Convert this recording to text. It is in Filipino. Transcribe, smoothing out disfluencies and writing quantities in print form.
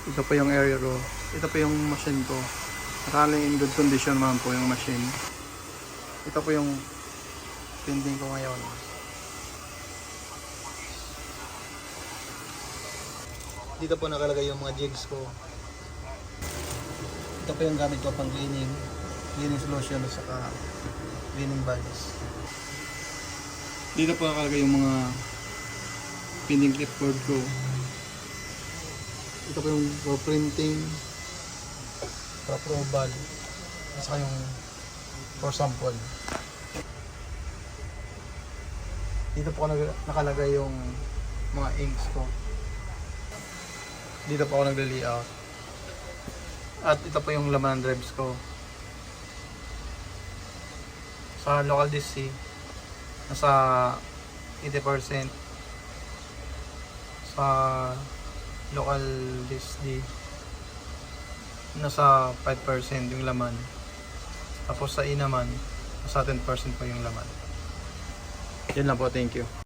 Ito po yung area ko. Ito po yung machine ko. Nakaling in good condition naman po yung machine. Ito po yung pending ko ngayon. Dito po nakalagay yung mga jigs ko. Ito po yung gamit ko pang cleaning. Cleaning solution at saka cleaning bags. Dito po nakalagay yung mga pending clipboard ko. Ito po yung for printing, for approval, at saka yung for sample. Dito po nakalagay yung mga inks ko. Dito po ako nagla-layout. At ito po yung laman ng drives ko. Sa local DC, nasa 80%. Sa local DSD, nasa 5% yung laman. Tapos sa E naman, nasa 10% po yung laman. Yun lang po, thank you.